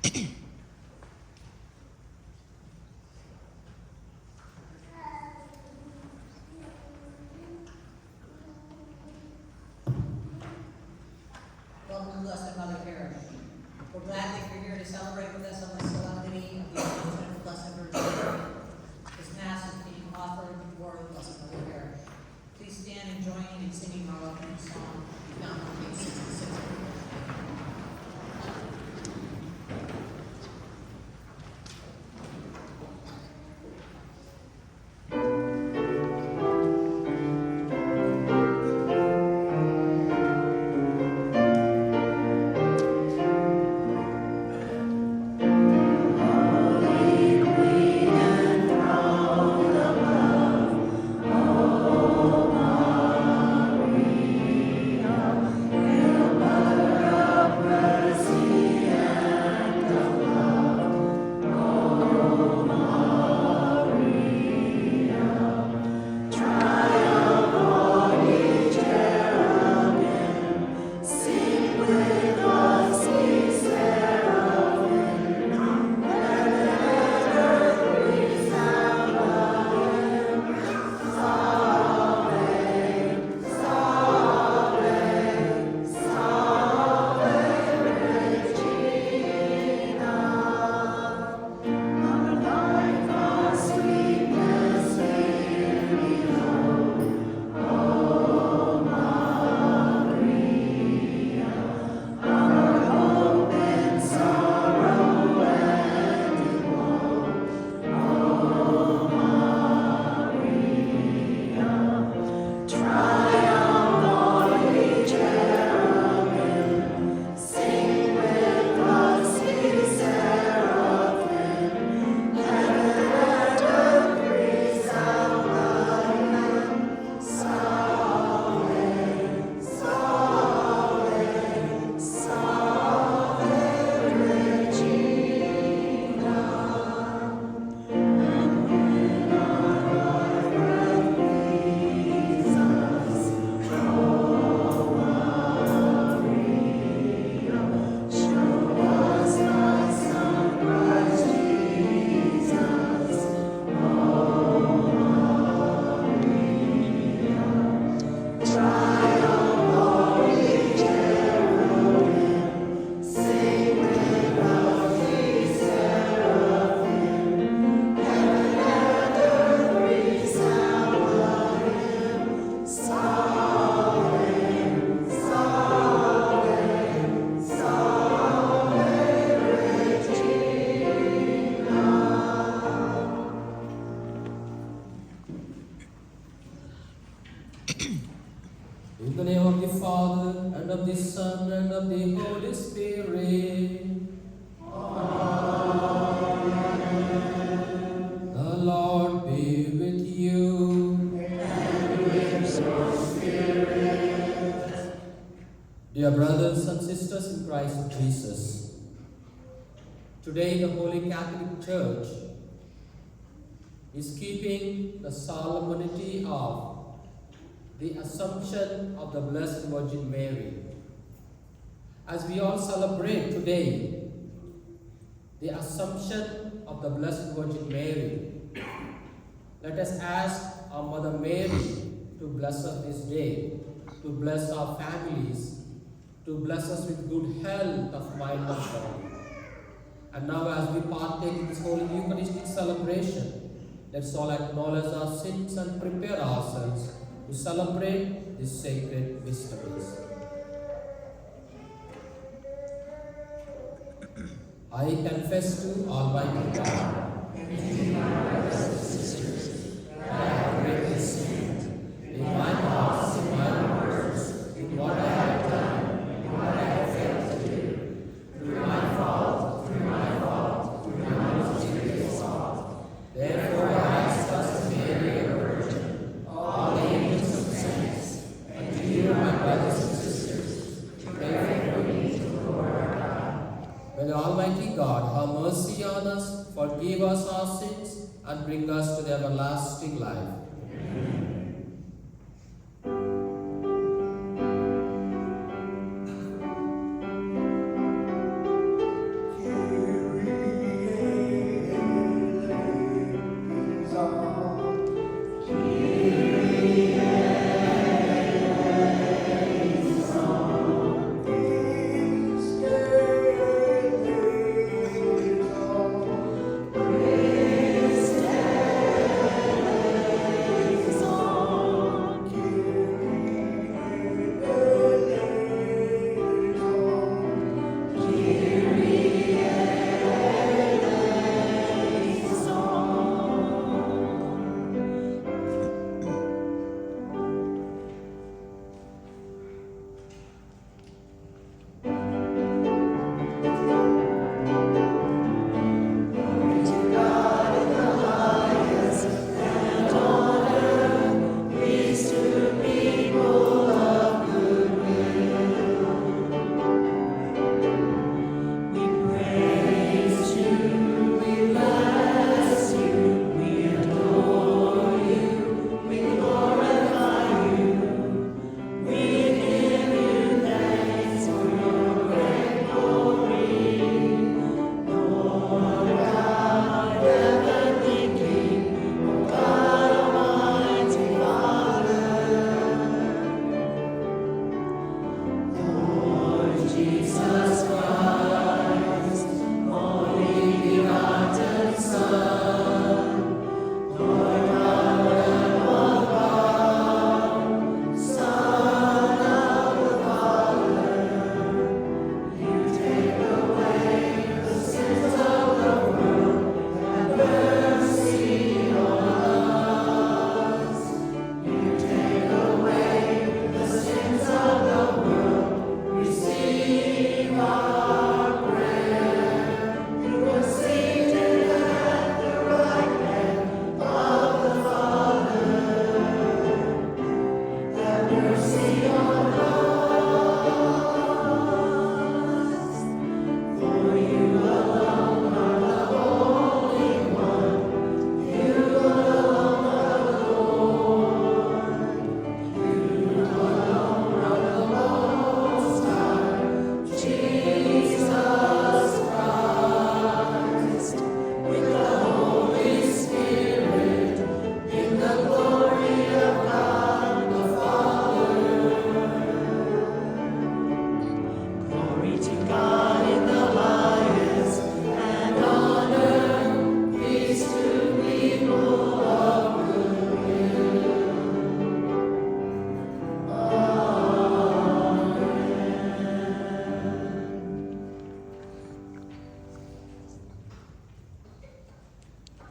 Welcome, blessed Mother Parish. We're glad that you're here to celebrate with us on the solemnity of the Assumption of the Blessed Virgin Mary. This Mass is being offered for the Blessed Mother Parish. Please stand and join in singing our opening song, found on page 66. In the name of the Father, and of the Son, and of the Holy Spirit. Amen. The Lord be with you. And with your spirit. Dear brothers and sisters in Christ Jesus, today the Holy Catholic Church is keeping the solemnity of the Assumption of the Blessed Virgin Mary. As we all celebrate today the Assumption of the Blessed Virgin Mary, let us ask our Mother Mary to bless us this day, to bless our families, to bless us with good health of mind and body. And now as we partake in this holy Eucharistic celebration, let's all acknowledge our sins and prepare ourselves to celebrate these sacred mysteries. I confess to Almighty God And to my brothers and sisters, that I have greatly sinned in my thoughts, in my words, in what I have done, and what I have failed to do, through my fault, through my most grievous fault. Therefore I ask us, Mary, a Virgin, all the angels and saints, and to you, my brothers and sisters, to pray for me to the Lord our God. May the Almighty God have mercy on us, forgive us our sins, and bring us to the everlasting life. Amen.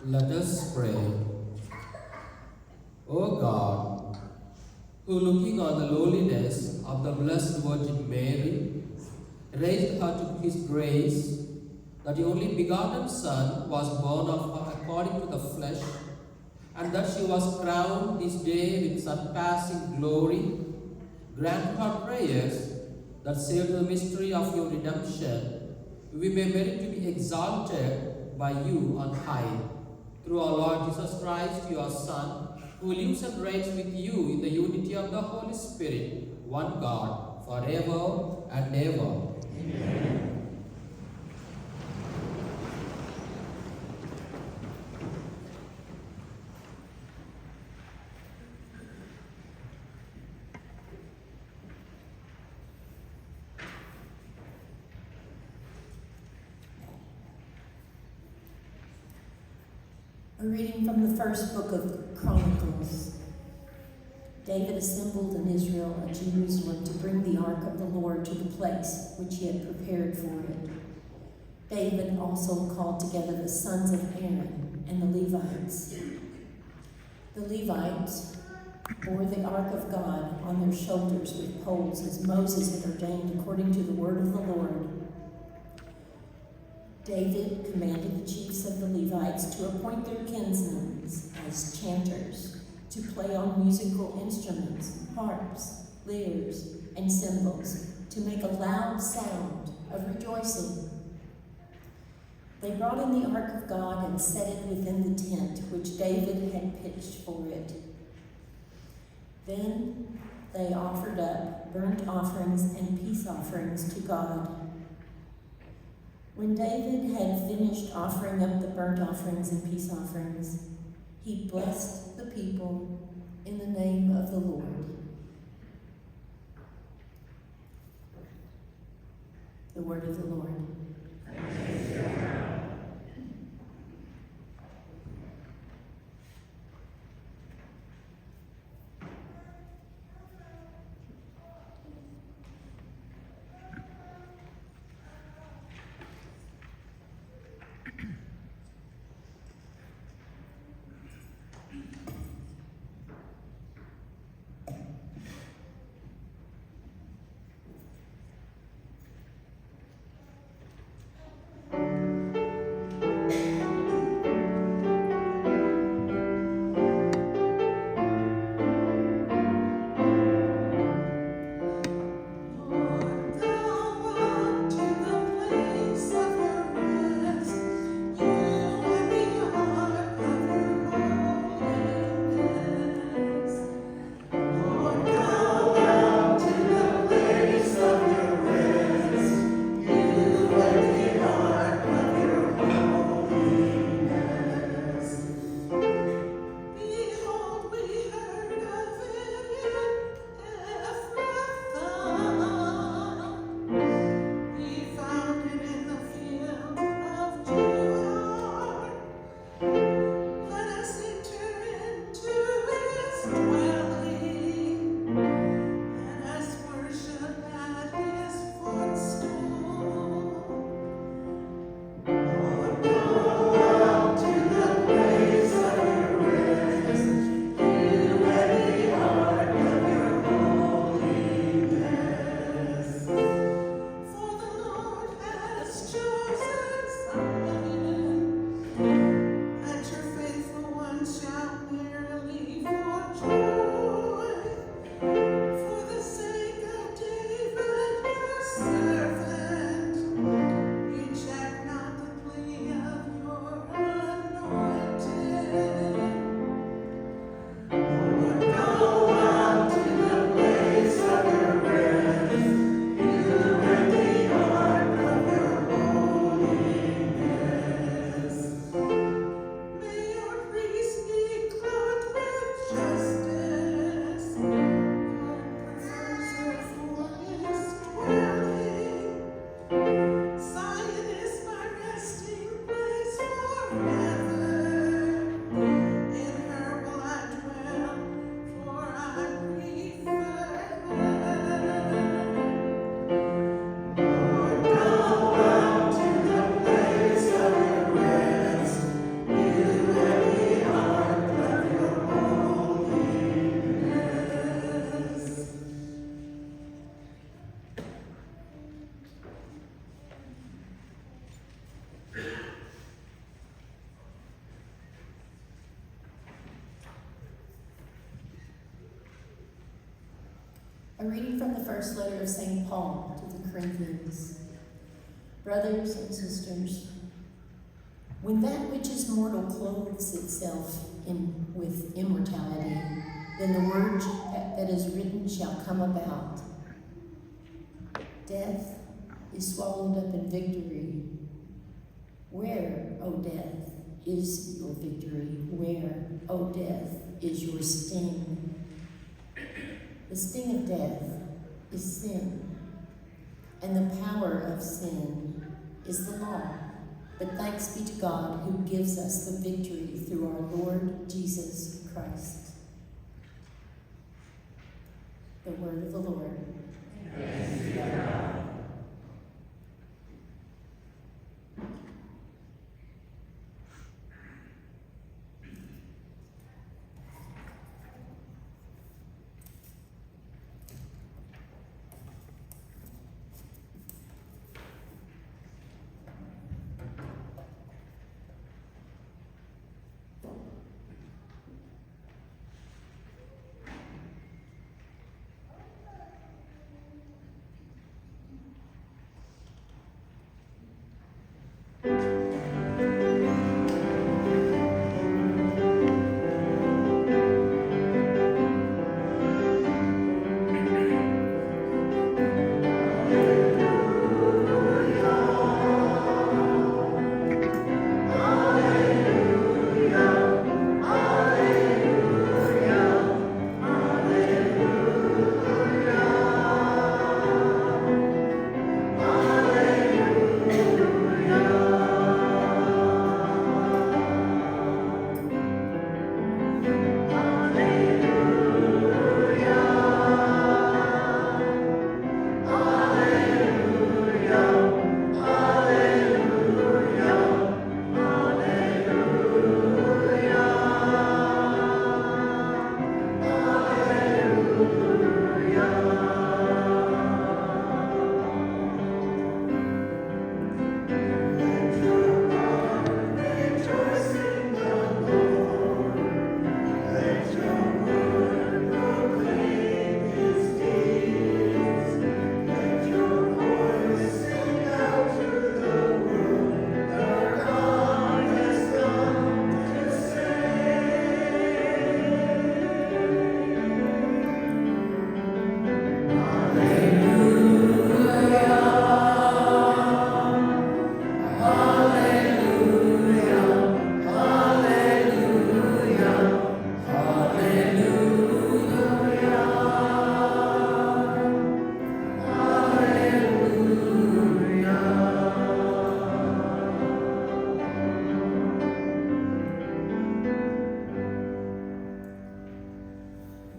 Let us pray. O God, who looking on the lowliness of the Blessed Virgin Mary, raised her to his grace, that the only begotten Son was born of her according to the flesh, and that she was crowned this day with surpassing glory, grant her prayers that save the mystery of your redemption, we may merit to be exalted by you on high. Through our Lord Jesus Christ, your Son, who lives and reigns with you in the unity of the Holy Spirit, one God, forever and ever. Amen. A reading from the first book of Chronicles. David assembled in Israel and Jerusalem to bring the ark of the Lord to the place which he had prepared for it. David also called together the sons of Aaron and the Levites. The Levites bore the ark of God on their shoulders with poles, as Moses had ordained according to the word of the Lord. David commanded the chiefs of the Levites to appoint their kinsmen as chanters, to play on musical instruments, harps, lyres, and cymbals, to make a loud sound of rejoicing. They brought in the ark of God and set it within the tent which David had pitched for it. Then they offered up burnt offerings and peace offerings to God. When David had finished offering up the burnt offerings and peace offerings, he blessed the people in the name of the Lord. The word of the Lord. A reading from the first letter of St. Paul to the Corinthians. Brothers and sisters, when that which is mortal clothes itself with immortality, then the word that is written shall come about. Death is swallowed up in victory. Where, O death, is your victory? Where, O death, is your sting? The sting of death is sin, and the power of sin is the law. But thanks be to God who gives us the victory through our Lord Jesus Christ. The word of the Lord. Thanks be to God.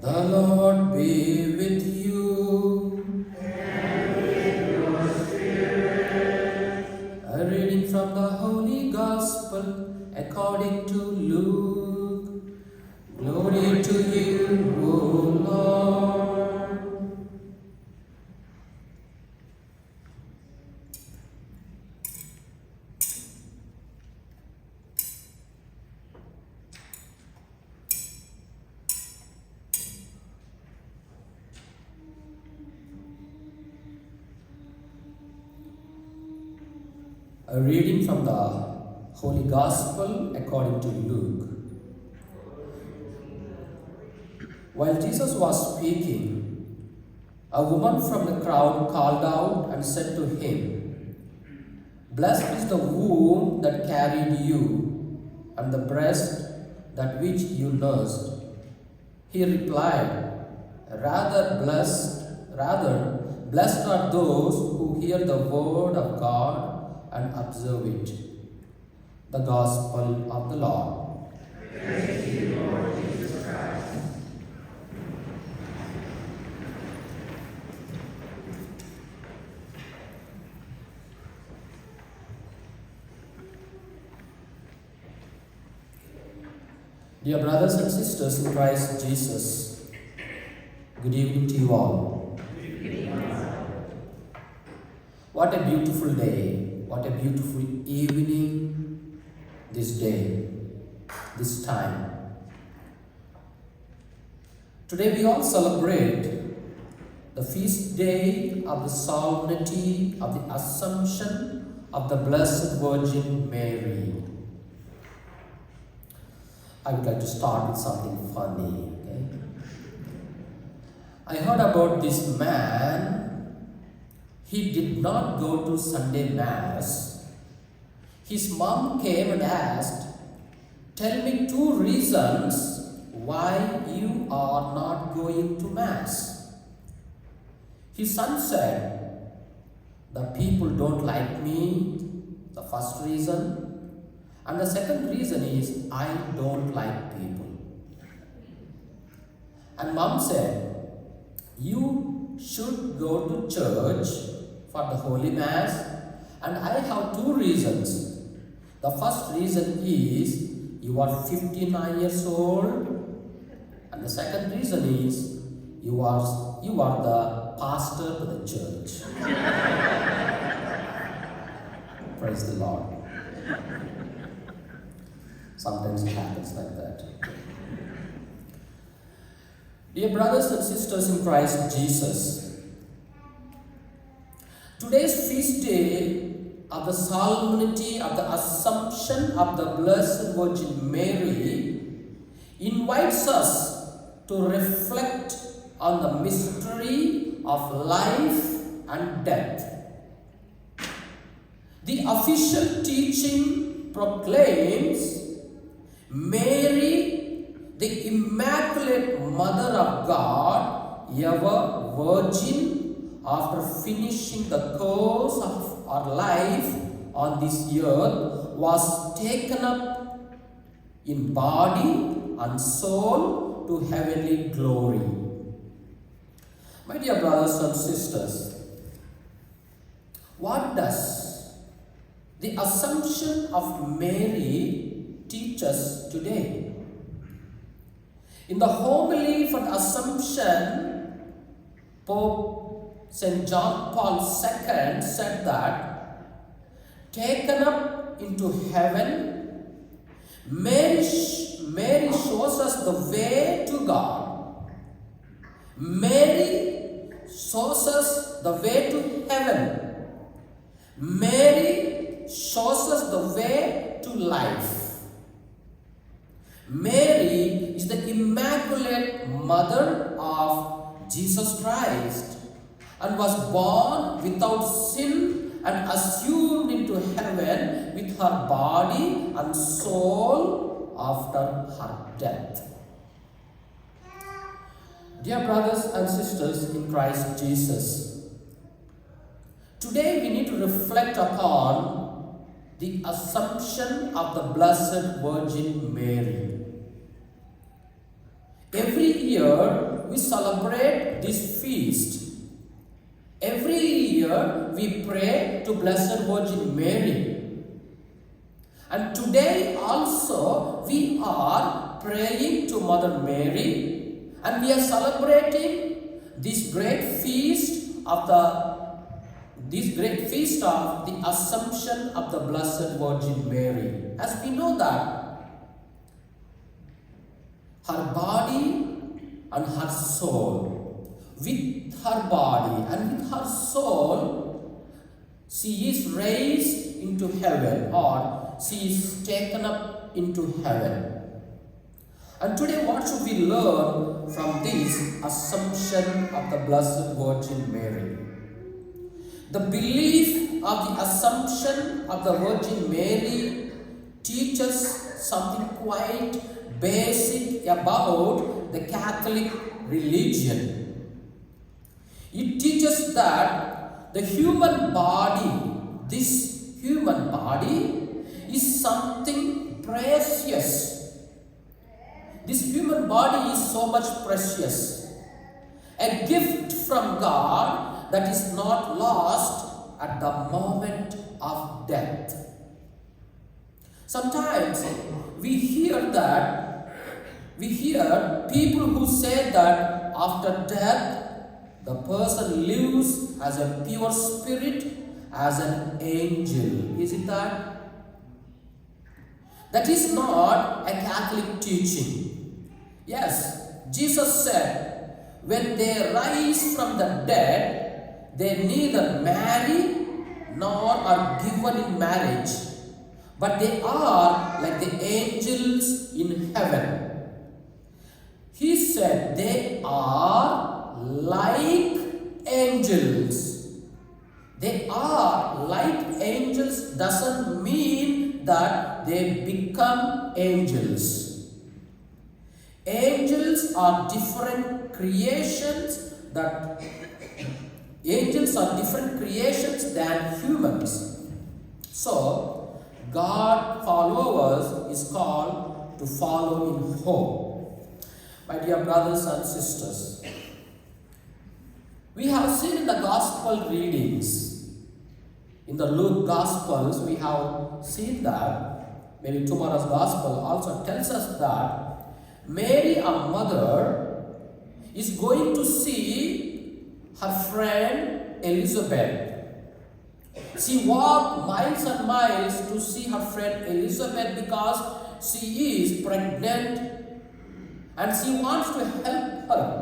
The Lord be with you. And with your spirit. A reading from the Holy Gospel according to Luke. Glory to you, O Lord. A reading from the Holy Gospel according to Luke. While Jesus was speaking, a woman from the crowd called out and said to him, "Blessed is the womb that carried you, and the breast that which you nursed." He replied, Rather, blessed are those who hear the word of God and observe it. The Gospel of the Lord. Praise to you, Lord Jesus Christ. Dear brothers and sisters in Christ Jesus, good evening to you all. What a beautiful day, what a beautiful evening this day, this time. Today we all celebrate the feast day of the solemnity of the Assumption of the Blessed Virgin Mary. I would like to start with something funny, okay? I heard about this man. He did not go to Sunday Mass. His mom came and asked, "Tell me 2 reasons why you are not going to Mass." His son said, "The people don't like me," the first reason. And the second reason is, "I don't like people." And mom said, "You should go to church for the Holy Mass, and I have 2 reasons. The first reason is, you are 59 years old, and the second reason is, you are the pastor to the church." Praise the Lord. Sometimes it happens like that. Dear brothers and sisters in Christ Jesus, today's feast day of the solemnity of the Assumption of the Blessed Virgin Mary invites us to reflect on the mystery of life and death. The official teaching proclaims Mary, the Immaculate Mother of God, ever virgin, after finishing the course of our life on this earth, was taken up in body and soul to heavenly glory. My dear brothers and sisters, what does the Assumption of Mary teach us today? In the homily for the Assumption, Pope St. John Paul II said that, taken up into heaven, Mary shows us the way to God. Mary shows us the way to heaven. Mary shows us the way to life. Mary is the Immaculate Mother of Jesus Christ and was born without sin and assumed into heaven with her body and soul after her death. Dear brothers and sisters in Christ Jesus, today we need to reflect upon the Assumption of the Blessed Virgin Mary. Every year we celebrate this feast. Every year we pray to Blessed Virgin Mary. And today also we are praying to Mother Mary, and we are celebrating this great feast of the Assumption of the Blessed Virgin Mary. As we know that her body and her soul, with her body and with her soul, she is raised into heaven, or she is taken up into heaven. And today, what should we learn from this Assumption of the Blessed Virgin Mary? The belief of the Assumption of the Virgin Mary teaches something quite basic about the Catholic religion. It teaches that the human body, this human body, is something precious. This human body is so much precious. A gift from God that is not lost at the moment of death. Sometimes we hear people who say that after death, the person lives as a pure spirit, as an angel. Is it that? That is not a Catholic teaching. Yes, Jesus said, when they rise from the dead, they neither marry nor are given in marriage, but they are like the angels in heaven. He said they are like angels. They are like angels doesn't mean that they become angels. Angels are different creations than humans. So, God followers is called to follow in hope. My dear brothers and sisters, we have seen in the gospel readings, in the Luke Gospels, we have seen that, maybe tomorrow's gospel also tells us that Mary, our mother, is going to see her friend Elizabeth. She walked miles and miles to see her friend Elizabeth because she is pregnant and she wants to help her.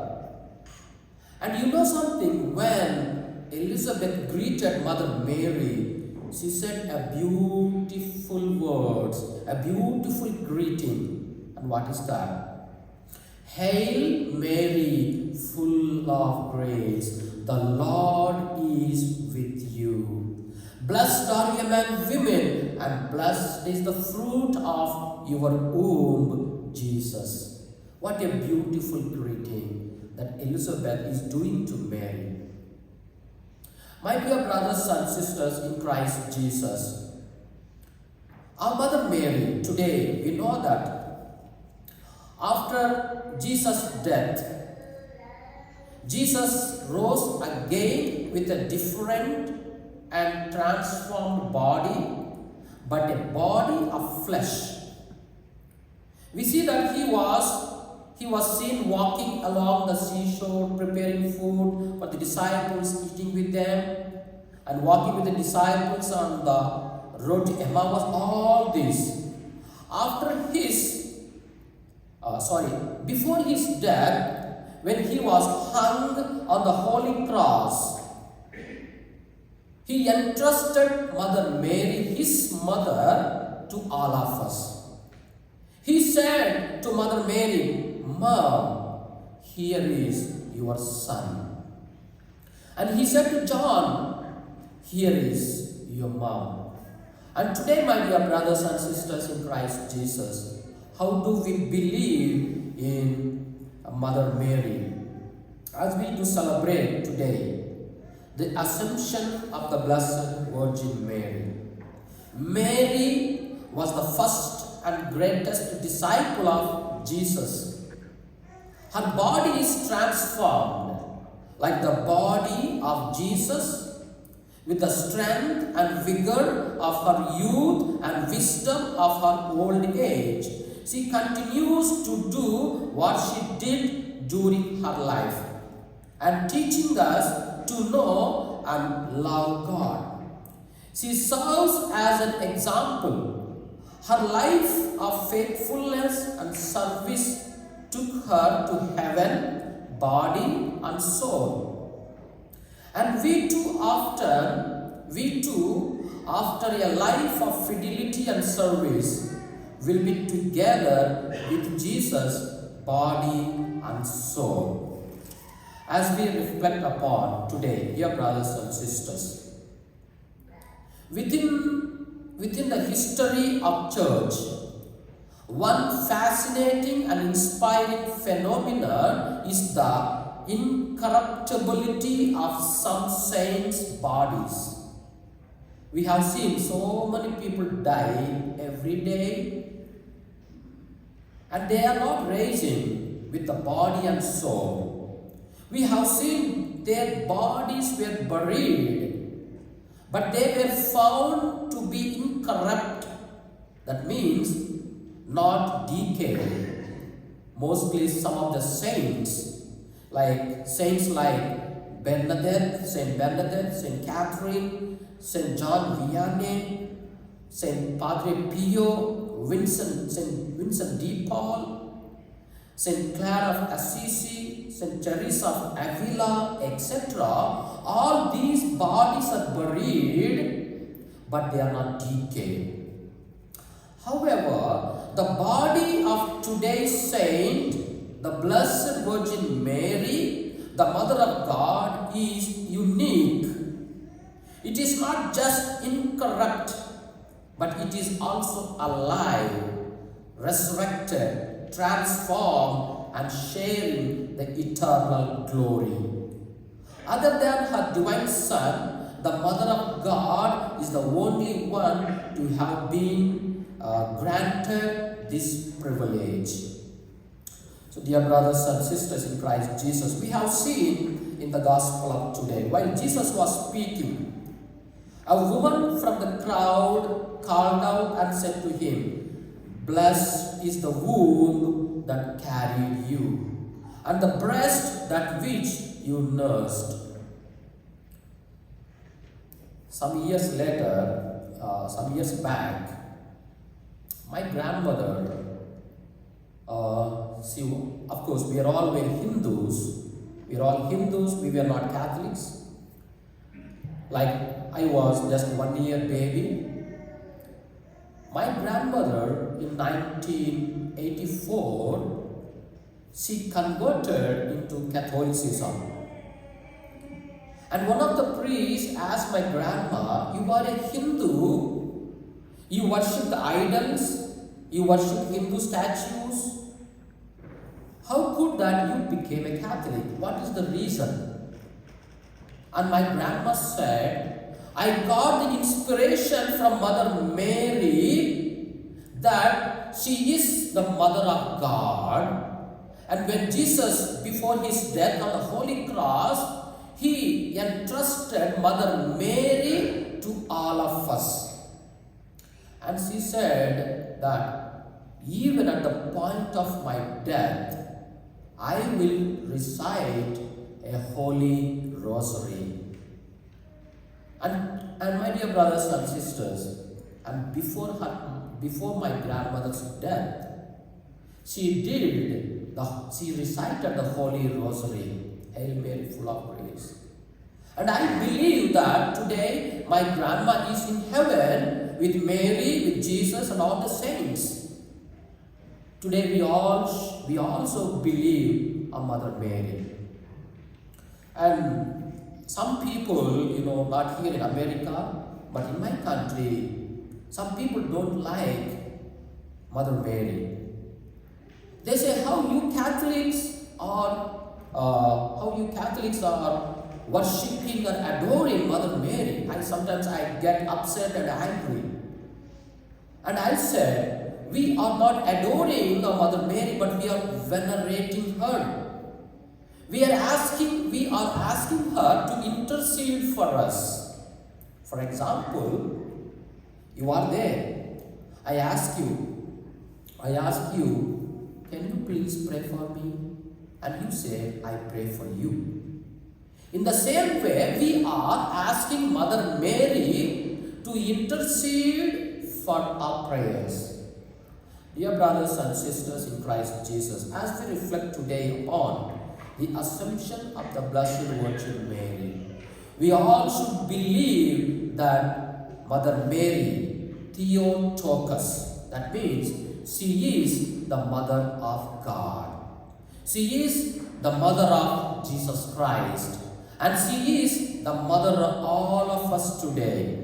And you know something, when Elizabeth greeted Mother Mary, she said a beautiful words, a beautiful greeting. And what is that? Hail Mary, full of grace, the Lord is with you. Blessed are you among women, and blessed is the fruit of your womb, Jesus. What a beautiful greeting that Elizabeth is doing to Mary. My dear brothers and sisters in Christ Jesus, our Mother Mary, today we know that after Jesus' death, Jesus rose again with a different and transformed body, but a body of flesh. We see that he was seen walking along the seashore, preparing food for the disciples, eating with them, and walking with the disciples on the road to Emmaus. All this before his death, when he was hung on the holy cross, he entrusted Mother Mary, his mother, to all of us. He said to Mother Mary, Mom, here is your son. And he said to John, here is your mom. And today, my dear brothers and sisters in Christ Jesus, how do we believe in Mother Mary? As we do celebrate today the Assumption of the Blessed Virgin Mary. Mary was the first and greatest disciple of Jesus. Her body is transformed like the body of Jesus, with the strength and vigor of her youth and wisdom of her old age. She continues to do what she did during her life and teaching us to know and love God. She serves as an example. Her life of faithfulness and service took her to heaven, body and soul. And we too, after a life of fidelity and service, will be together with Jesus, body and soul. As we reflect upon today, dear brothers and sisters, within the history of church, one fascinating and inspiring phenomenon is the incorruptibility of some saints' bodies. We have seen so many people die every day, and they are not raising with the body and soul. We have seen their bodies were buried, but they were found to be incorrupt. That means not decayed. Mostly some of the saints like Bernadette, Saint Catherine, Saint John Vianney, Saint Padre Pio, Saint Vincent de Paul, Saint Clare of Assisi, Saint Teresa of Avila, etc. All these bodies are buried, but they are not decayed. However, the body of today's saint, the Blessed Virgin Mary, the Mother of God, is unique. It is not just incorrupt, but it is also alive, resurrected, transformed, and sharing the eternal glory. Other than her divine Son, the Mother of God is the only one to have been granted this privilege. So, dear brothers and sisters in Christ Jesus, we have seen in the Gospel of today, while Jesus was speaking, a woman from the crowd called out and said to him, "Blessed is the womb that carried you, and the breast that which you nursed." Some years back, my grandmother, of course, we are all very Hindus. We are all Hindus, we were not Catholics. Like I was just 1 year baby. My grandmother in 1984, she converted into Catholicism. And one of the priests asked my grandma, "You are a Hindu, you worship the idols, you worship Hindu statues. How could that you became a Catholic? What is the reason?" And my grandma said, "I got the inspiration from Mother Mary that she is the Mother of God. And when Jesus, before his death on the Holy Cross, he entrusted Mother Mary to all of us. And she said that even at the point of my death, I will recite a holy rosary." And my dear brothers and sisters, and before my grandmother's death, she recited the holy rosary, "Hail Mary, full of grace." And I believe that today my grandma is in heaven with Mary, with Jesus, and all the saints. Today we also believe a Mother Mary. And some people, not here in America, but in my country, some people don't like Mother Mary. They say, how you Catholics are worshipping or adoring Mother Mary. Sometimes I get upset and angry. And I said, we are not adoring Mother Mary, but we are venerating her. We are asking her to intercede for us. For example, you are there. I ask you, "Can you please pray for me?" And you say, "I pray for you." In the same way, we are asking Mother Mary to intercede for our prayers. Dear brothers and sisters in Christ Jesus, as we reflect today on the Assumption of the Blessed Virgin Mary, we all should believe that Mother Mary, Theotokos, that means she is the Mother of God. She is the Mother of Jesus Christ, and she is the Mother of all of us today.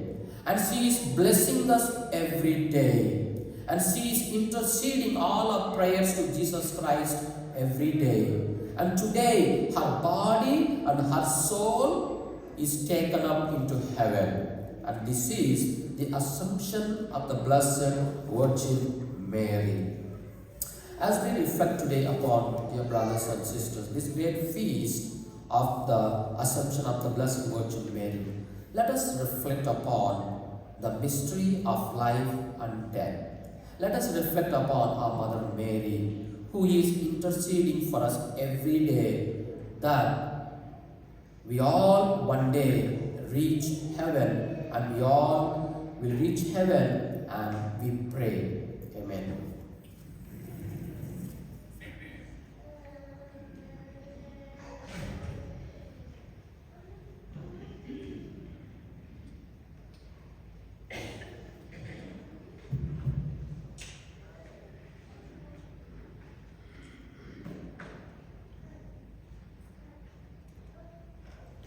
And she is blessing us every day. And she is interceding all our prayers to Jesus Christ every day. And today, her body and her soul is taken up into heaven. And this is the Assumption of the Blessed Virgin Mary. As we reflect today upon, dear brothers and sisters, this great feast of the Assumption of the Blessed Virgin Mary, let us reflect upon the mystery of life and death. Let us reflect upon our Mother Mary, who is interceding for us every day, that we all one day reach heaven, and we all will reach heaven, and we pray. Amen.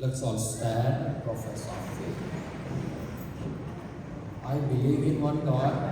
Let's all stand and profess our faith. I believe in one God,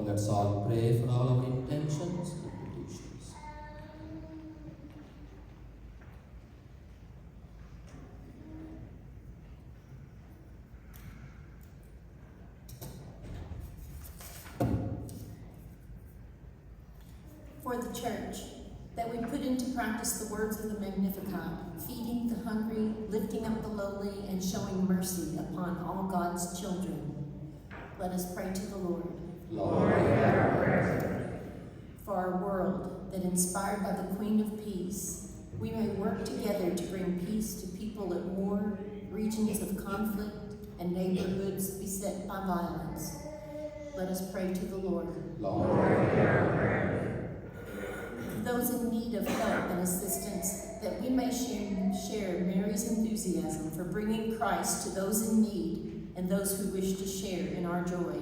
now let's all pray for all our intentions and petitions. For the church, that we put into practice the words of the Magnificat, feeding the hungry, lifting up the lowly, and showing mercy upon all God's children. Let us pray to the Lord. Lord, hear our prayer. For our world, that inspired by the Queen of Peace, we may work together to bring peace to people at war, regions of conflict, and neighborhoods beset by violence. Let us pray to the Lord. Lord, hear our prayer. Those in need of help and assistance, that we may share Mary's enthusiasm for bringing Christ to those in need and those who wish to share in our joy.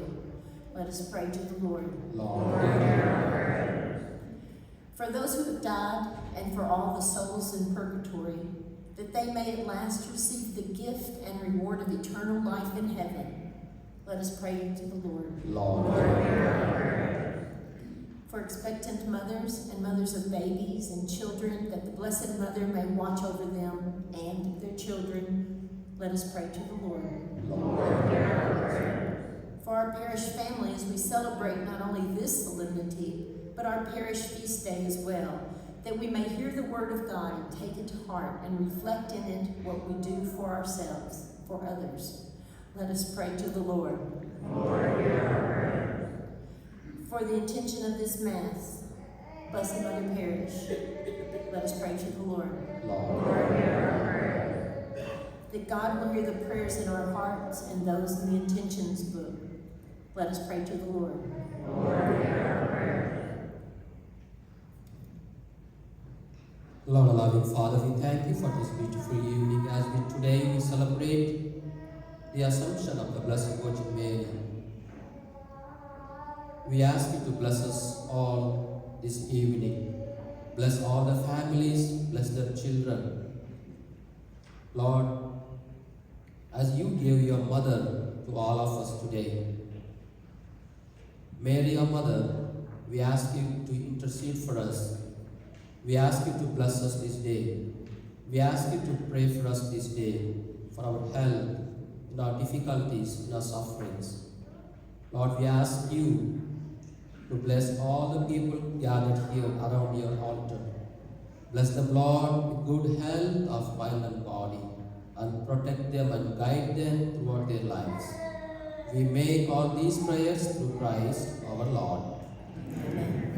Let us pray to the Lord. Lord, hear our prayer. For those who have died and for all the souls in purgatory, that they may at last receive the gift and reward of eternal life in heaven. Let us pray to the Lord. Lord, hear our prayer. For expectant mothers and mothers of babies and children, that the Blessed Mother may watch over them and their children, let us pray to the Lord. Lord, hear our prayer. For our parish family, as we celebrate not only this solemnity, but our parish feast day as well, that we may hear the word of God and take it to heart and reflect in it what we do for ourselves, for others. Let us pray to the Lord. Lord, hear our prayer. For the intention of this Mass, Blessed Mother Parish, let us pray to the Lord. Lord, hear our prayer. That God will hear the prayers in our hearts and those in the intentions book. Let us pray to the Lord. Lord, hear our prayer. Lord, loving Father, we thank you for this beautiful evening as today we celebrate the Assumption of the Blessed Virgin Mary. We ask you to bless us all this evening. Bless all the families, bless their children. Lord, as you gave your mother to all of us today, Mary, our mother, we ask you to intercede for us. We ask you to bless us this day. We ask you to pray for us this day, for our health, in our difficulties, in our sufferings. Lord, we ask you to bless all the people gathered here around your altar. Bless them, Lord, with good health of mind and body, and protect them and guide them throughout their lives. We make all these prayers through Christ our Lord. Amen.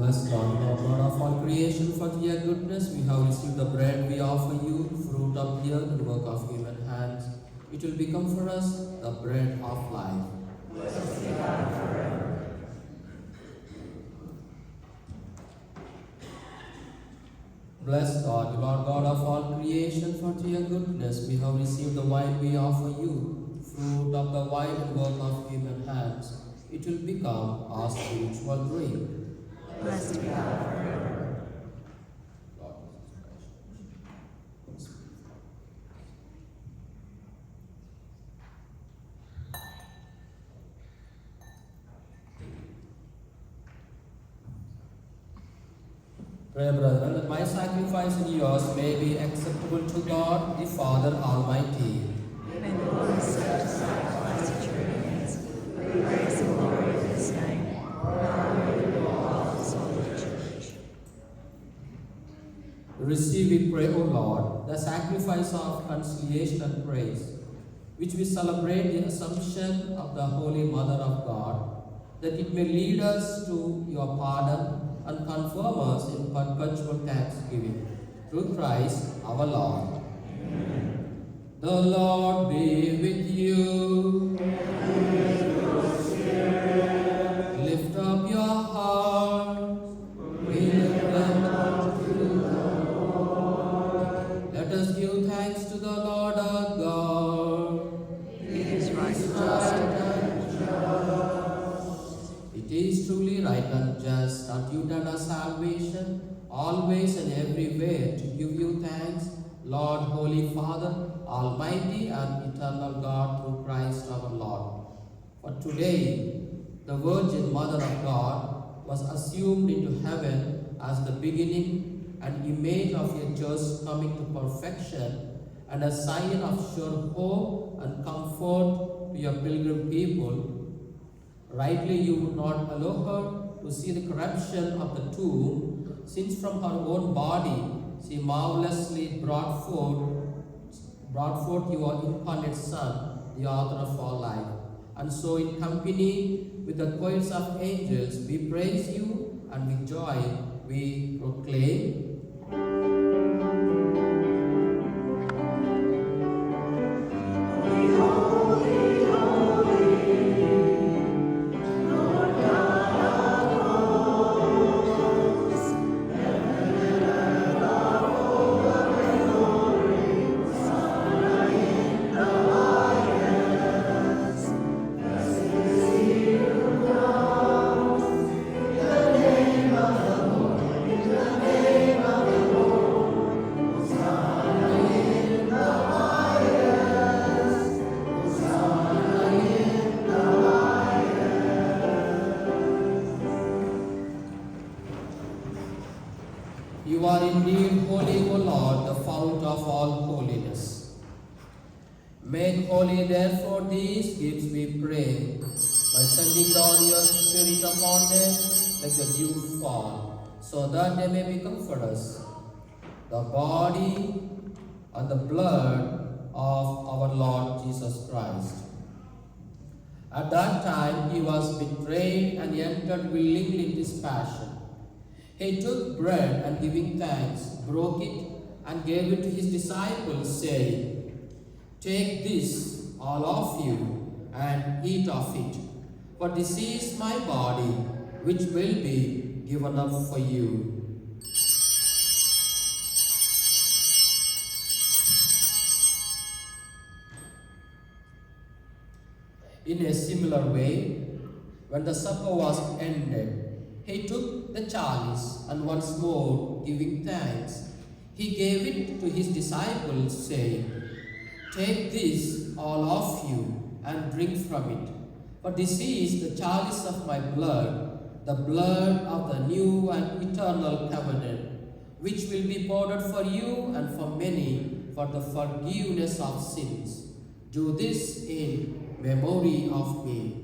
Bless God, Lord God of all creation, for your goodness. We have received the bread we offer you, fruit of the earth, and work of human hands. It will become for us the bread of life. Bless God, Lord God of all creation, for to your goodness we have received the wine we offer you, fruit of the vine and work of human hands. It will become our spiritual drink. Blessed be God forever. Pray, brethren, that my sacrifice and yours may be acceptable to God, the Father Almighty. May the Lord accept the sacrifice at your hands for the praise and glory of his name, for our good and all of his holy church. Receive, we pray, O Lord, the sacrifice of conciliation and praise, which we celebrate the Assumption of the Holy Mother of God, that it may lead us to your pardon and confirm us in perpetual thanksgiving. Through Christ our Lord. Amen. The Lord be with you. And with your spirit. Lift up your hearts. We lift them up to the Lord. Let us give thanks to the Lord our God. It is right and just. It is truly right and just that you done us salvation, always and everywhere to give you thanks, Lord, Holy Father, Almighty and eternal God, through Christ our Lord. For today, the Virgin Mother of God was assumed into heaven as the beginning and image of your church coming to perfection, and a sign of sure hope and comfort to your pilgrim people. Rightly you would not allow her to see the corruption of the tomb, since from her own body she marvelously brought forth your incarnate Son, the author of all life. And so in company with the choirs of angels, we praise you, and with joy we proclaim, You are indeed holy, O Lord, the fount of all holiness. Make holy therefore these gifts, we pray, by sending down your Spirit upon them like the dew fall, so that they may become for us the body and the blood of our Lord Jesus Christ. At that time he was betrayed and entered willingly into his passion. He took bread and giving thanks, broke it and gave it to his disciples, saying, "Take this, all of you, and eat of it, for this is my body, which will be given up for you." In a similar way, when the supper was ended, he took the chalice, and once more giving thanks, he gave it to his disciples, saying, "Take this, all of you, and drink from it, for this is the chalice of my blood, the blood of the new and eternal covenant, which will be poured out for you and for many for the forgiveness of sins. Do this in memory of me."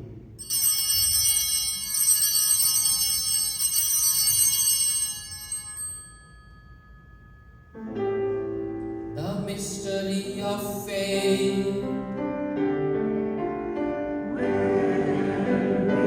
The mystery of faith. When we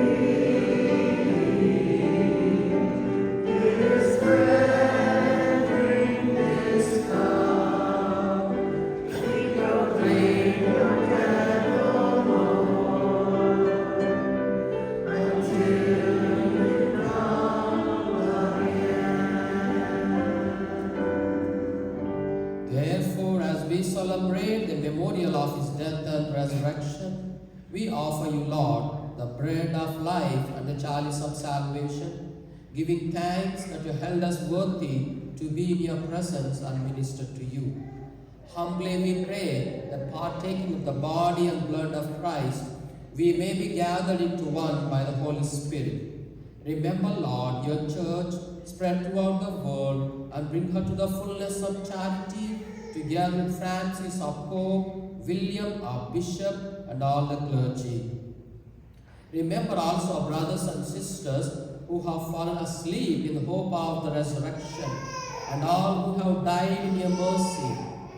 celebrate the memorial of his death and resurrection, we offer you, Lord, the bread of life and the chalice of salvation, giving thanks that you held us worthy to be in your presence and minister to you. Humbly we pray that partaking of the body and blood of Christ, we may be gathered into one by the Holy Spirit. Remember, Lord, your church spread throughout the world and bring her to the fullness of charity, together with Francis, our Pope, William, our Bishop, and all the clergy. Remember also our brothers and sisters who have fallen asleep in the hope of the resurrection, and all who have died in your mercy.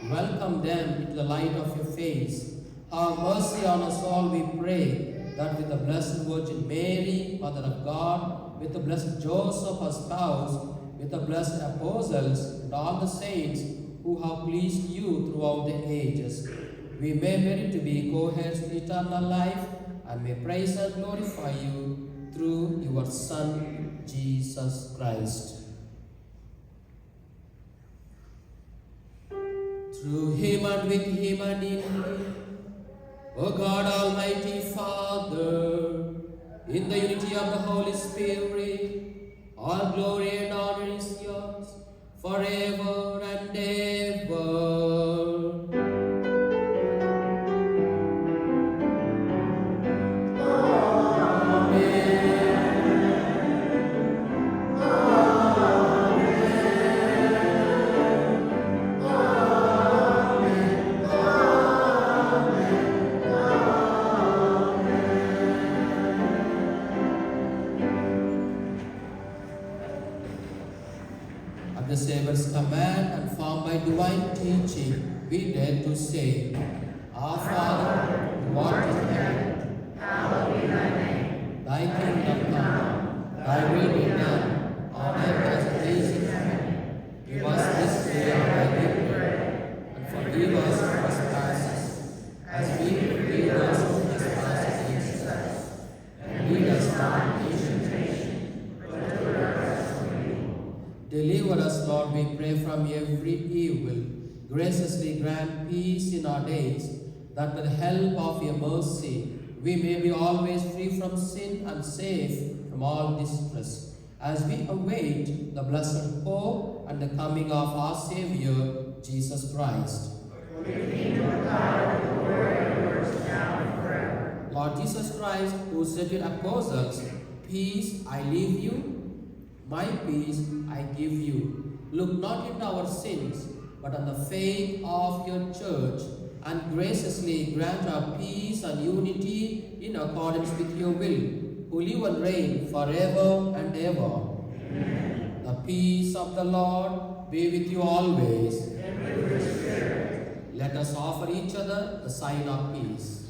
Welcome them into the light of your face. Have mercy on us all, we pray, that with the Blessed Virgin Mary, Mother of God, with the Blessed Joseph, her spouse, with the blessed apostles, and all the saints who have pleased you throughout the ages, we may merit to be co-heirs in eternal life, and may praise and glorify you through your Son, Jesus Christ. Through him and with him and in him, O God, Almighty Father, in the unity of the Holy Spirit, all glory and honor is yours forever and ever. At the Savior's command and formed by divine teaching, we dare to say, Our Father, who art in heaven, hallowed be thy name. Thy kingdom come, thy will be done, on earth as it is in heaven. Give us this day our daily bread, and forgive us our trespasses, as we forgive those who trespass against us. And lead us not into temptation, but deliver us from evil. Deliver us, Lord, we pray, from every evil. Graciously grant peace in our days, that with the help of your mercy, we may be always free from sin and safe from all distress, as we await the blessed hope and the coming of our Savior, Jesus Christ. For the kingdom of God, the glory and works now and forever. Lord Jesus Christ, who said to your apostles, Peace I leave you, my peace I give you. Look not into our sins, but on the faith of your church, and graciously grant our peace and unity in accordance with your will, who live and reign forever and ever. Amen. The peace of the Lord be with you always. And with your spirit. Let us offer each other the sign of peace.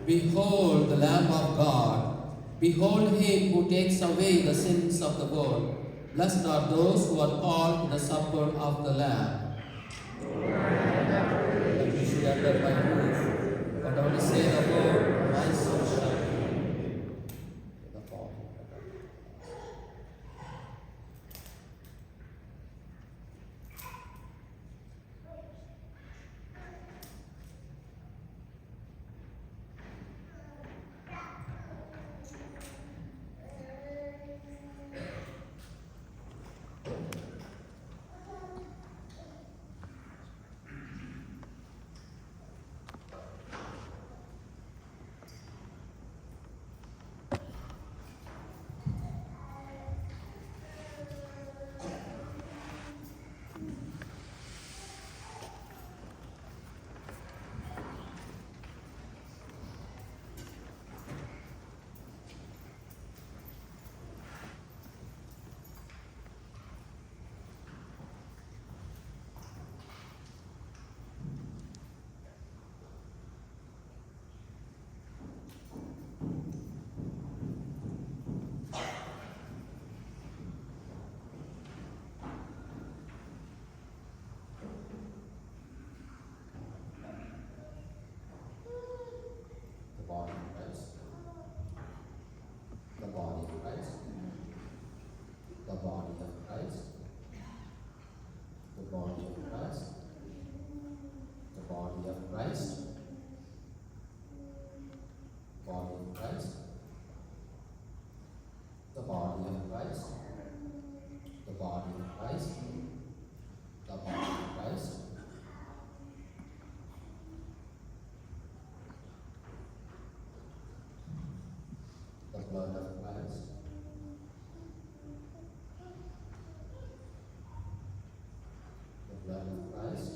Behold the Lamb of God. Behold him who takes away the sins of the world. Blessed are those who are called to the supper of the Lamb. That you should enter my roof. Whatever you say the Lord, my soul shall be. The Father. blood of Christ. The blood of Christ.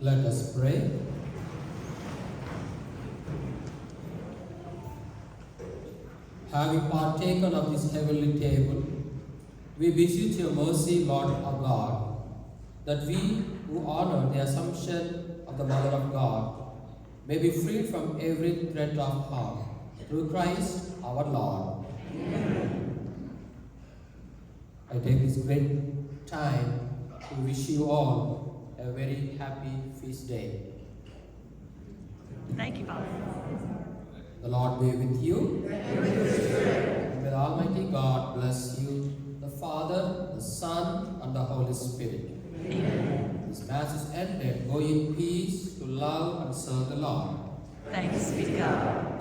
Let us pray. Having partaken of this heavenly table, we beseech your mercy, Lord our God, that we who honor the Assumption of the Mother of God may be freed from every threat of harm, through Christ our Lord. I take this great time to wish you all a very happy feast day. Thank you, Father. The Lord be with you. And may the Almighty God bless you, the Father, the Son, and the Holy Spirit. Amen. This Mass is ended. Go in peace to love and serve the Lord. Thanks be to God.